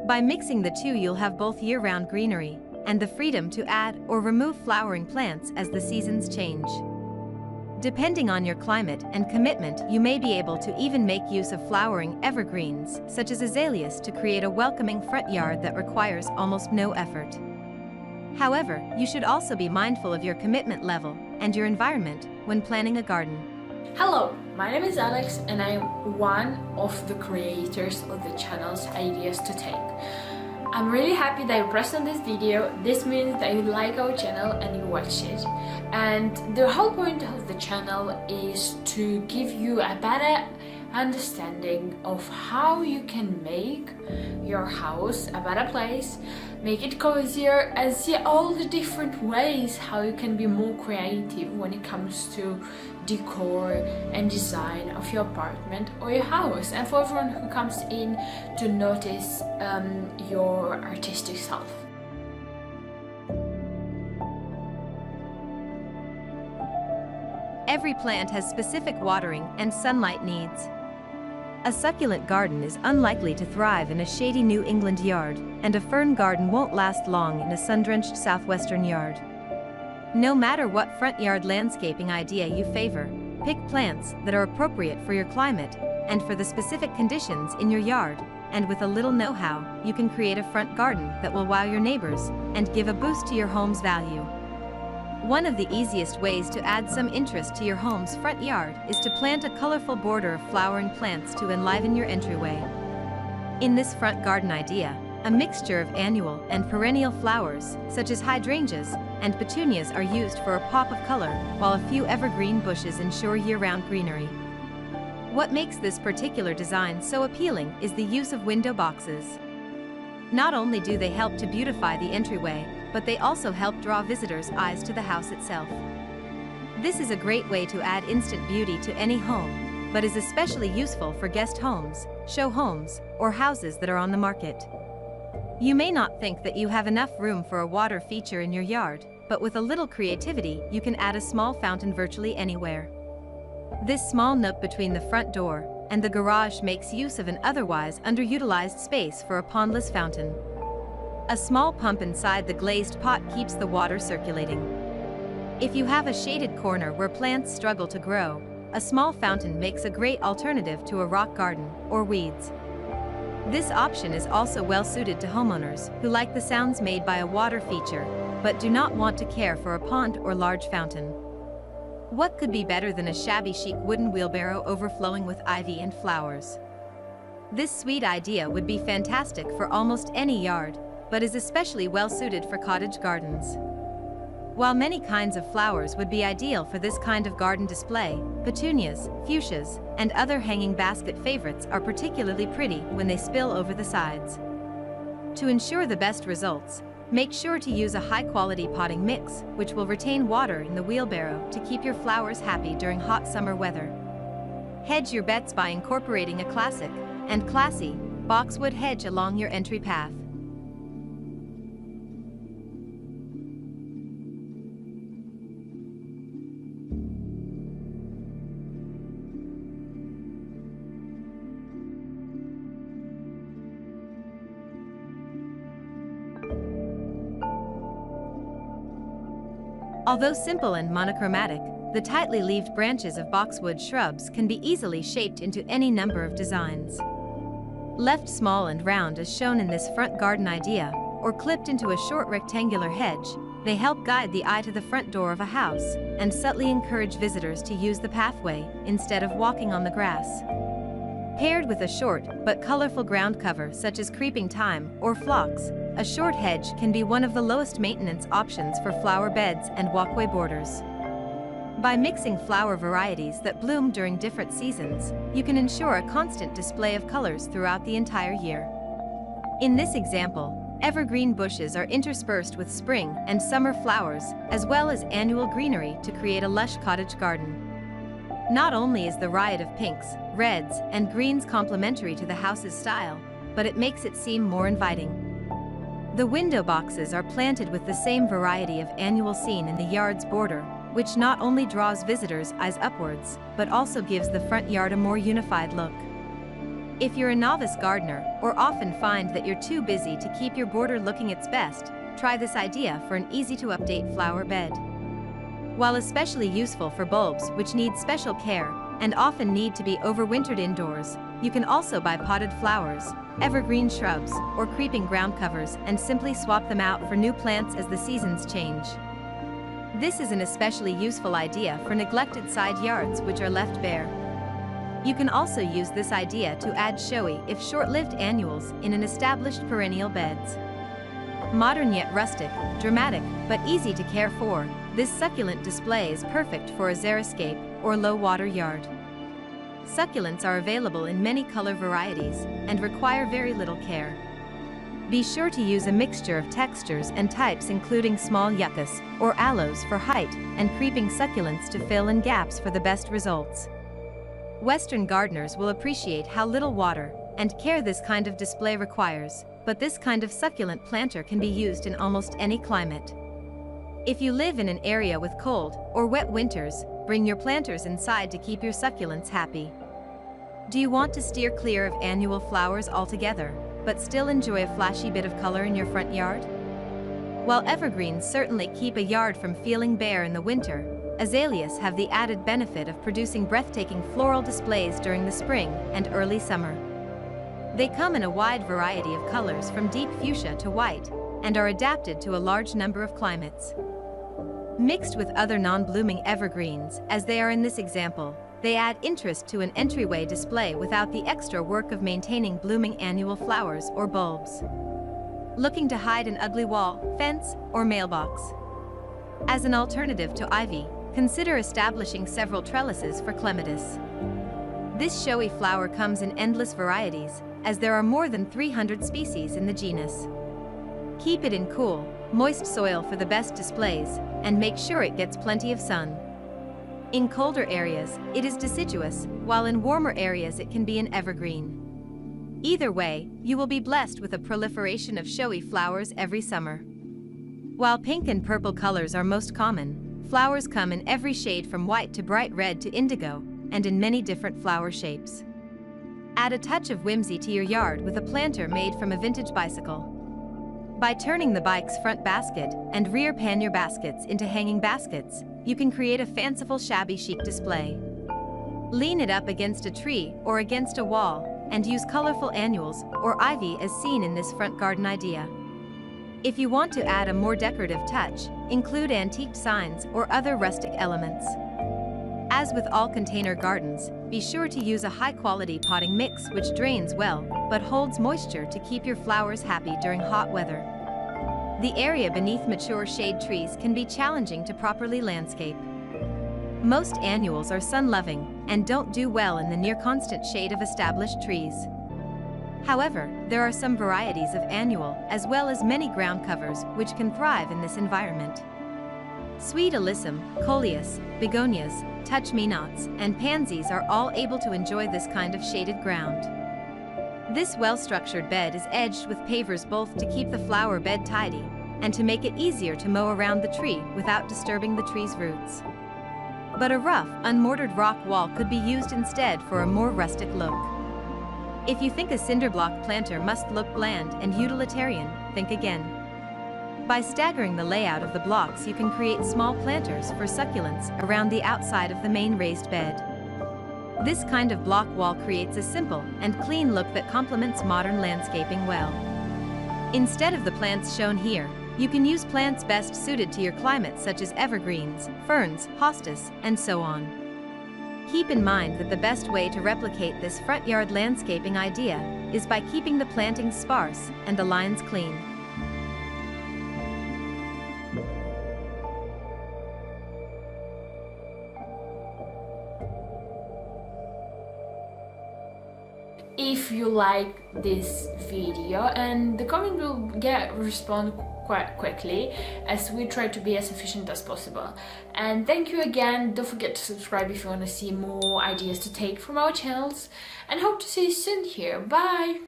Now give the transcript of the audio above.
By mixing the two, you'll have both year-round greenery and the freedom to add or remove flowering plants as the seasons change. Depending on your climate and commitment, you may be able to even make use of flowering evergreens, such as azaleas, to create a welcoming front yard that requires almost no effort. However, you should also be mindful of your commitment level and your environment when planning a garden. Hello, my name is Alex and I'm one of the creators of the channel's Ideas to Take. I'm really happy that you pressed on this video. This means that you like our channel and you watch it. And the whole point of the channel is to give you a better understanding of how you can make your house a better place, make it cozier, and see all the different ways how you can be more creative when it comes to decor and design of your apartment or your house, and for everyone who comes in to notice your artistic self. Every plant has specific watering and sunlight needs. A succulent garden is unlikely to thrive in a shady New England yard, and a fern garden won't last long in a sun-drenched southwestern yard. No matter what front yard landscaping idea you favor, pick plants that are appropriate for your climate and for the specific conditions in your yard, and with a little know-how, you can create a front garden that will wow your neighbors and give a boost to your home's value. One of the easiest ways to add some interest to your home's front yard is to plant a colorful border of flowering plants to enliven your entryway. In this front garden idea, a mixture of annual and perennial flowers, such as hydrangeas and petunias, are used for a pop of color, while a few evergreen bushes ensure year-round greenery. What makes this particular design so appealing is the use of window boxes. Not only do they help to beautify the entryway, but they also help draw visitors' eyes to the house itself. This is a great way to add instant beauty to any home, but is especially useful for guest homes, show homes, or houses that are on the market. You may not think that you have enough room for a water feature in your yard, but with a little creativity, you can add a small fountain virtually anywhere. This small nook between the front door and the garage makes use of an otherwise underutilized space for a pondless fountain. A small pump inside the glazed pot keeps the water circulating. If you have a shaded corner where plants struggle to grow, a small fountain makes a great alternative to a rock garden or weeds. This option is also well suited to homeowners who like the sounds made by a water feature, but do not want to care for a pond or large fountain. What could be better than a shabby chic wooden wheelbarrow overflowing with ivy and flowers? This sweet idea would be fantastic for almost any yard, but is especially well suited for cottage gardens. While many kinds of flowers would be ideal for this kind of garden display, petunias, fuchsias, and other hanging basket favorites are particularly pretty when they spill over the sides. To ensure the best results, make sure to use a high-quality potting mix, which will retain water in the wheelbarrow to keep your flowers happy during hot summer weather. Hedge your bets by incorporating a classic and classy boxwood hedge along your entry path. Although simple and monochromatic, the tightly leaved branches of boxwood shrubs can be easily shaped into any number of designs. Left small and round as shown in this front garden idea, or clipped into a short rectangular hedge, they help guide the eye to the front door of a house and subtly encourage visitors to use the pathway instead of walking on the grass. Paired with a short but colorful ground cover such as creeping thyme or phlox, a short hedge can be one of the lowest maintenance options for flower beds and walkway borders. By mixing flower varieties that bloom during different seasons, you can ensure a constant display of colors throughout the entire year. In this example, evergreen bushes are interspersed with spring and summer flowers, as well as annual greenery to create a lush cottage garden. Not only is the riot of pinks, reds, and greens complementary to the house's style, but it makes it seem more inviting. The window boxes are planted with the same variety of annual scene in the yard's border, which not only draws visitors' eyes upwards, but also gives the front yard a more unified look. If you're a novice gardener or often find that you're too busy to keep your border looking its best, try this idea for an easy-to-update flower bed. While especially useful for bulbs which need special care and often need to be overwintered indoors, you can also buy potted flowers, evergreen shrubs, or creeping ground covers and simply swap them out for new plants as the seasons change. This is an especially useful idea for neglected side yards which are left bare. You can also use this idea to add showy if short-lived annuals in an established perennial beds. Modern yet rustic, dramatic, but easy to care for, this succulent display is perfect for a xeriscape or low-water yard. Succulents are available in many color varieties and require very little care. Be sure to use a mixture of textures and types including small yuccas or aloes for height and creeping succulents to fill in gaps for the best results. Western gardeners will appreciate how little water and care this kind of display requires, but this kind of succulent planter can be used in almost any climate. If you live in an area with cold or wet winters, bring your planters inside to keep your succulents happy. Do you want to steer clear of annual flowers altogether, but still enjoy a flashy bit of color in your front yard? While evergreens certainly keep a yard from feeling bare in the winter, azaleas have the added benefit of producing breathtaking floral displays during the spring and early summer. They come in a wide variety of colors from deep fuchsia to white, and are adapted to a large number of climates. Mixed with other non-blooming evergreens, as they are in this example, they add interest to an entryway display without the extra work of maintaining blooming annual flowers or bulbs. Looking to hide an ugly wall, fence, or mailbox? As an alternative to ivy, consider establishing several trellises for clematis. This showy flower comes in endless varieties, as there are more than 300 species in the genus. Keep it in cool, moist soil for the best displays, and make sure it gets plenty of sun. In colder areas, it is deciduous, while in warmer areas it can be an evergreen. Either way, you will be blessed with a proliferation of showy flowers every summer. While pink and purple colors are most common, flowers come in every shade from white to bright red to indigo, and in many different flower shapes. Add a touch of whimsy to your yard with a planter made from a vintage bicycle. By turning the bike's front basket and rear pannier baskets into hanging baskets, you can create a fanciful shabby chic display. Lean it up against a tree or against a wall, and use colorful annuals or ivy as seen in this front garden idea. If you want to add a more decorative touch, include antique signs or other rustic elements. As with all container gardens, be sure to use a high-quality potting mix which drains well, but holds moisture to keep your flowers happy during hot weather. The area beneath mature shade trees can be challenging to properly landscape. Most annuals are sun-loving and don't do well in the near-constant shade of established trees. However, there are some varieties of annual as well as many ground covers which can thrive in this environment. Sweet alyssum, coleus, begonias, touch-me-nots, and pansies are all able to enjoy this kind of shaded ground. This well-structured bed is edged with pavers both to keep the flower bed tidy and to make it easier to mow around the tree without disturbing the tree's roots. But a rough, unmortared rock wall could be used instead for a more rustic look. If you think a cinder block planter must look bland and utilitarian, think again. By staggering the layout of the blocks, you can create small planters for succulents around the outside of the main raised bed. This kind of block wall creates a simple and clean look that complements modern landscaping well. Instead of the plants shown here, you can use plants best suited to your climate such as evergreens, ferns, hostas, and so on. Keep in mind that the best way to replicate this front yard landscaping idea is by keeping the plantings sparse and the lines clean. If you like this video, and the comment will respond quite quickly as we try to be as efficient as possible. And thank you again. Don't forget to subscribe if you want to see more ideas to take from our channels, and hope to see you soon here. Bye!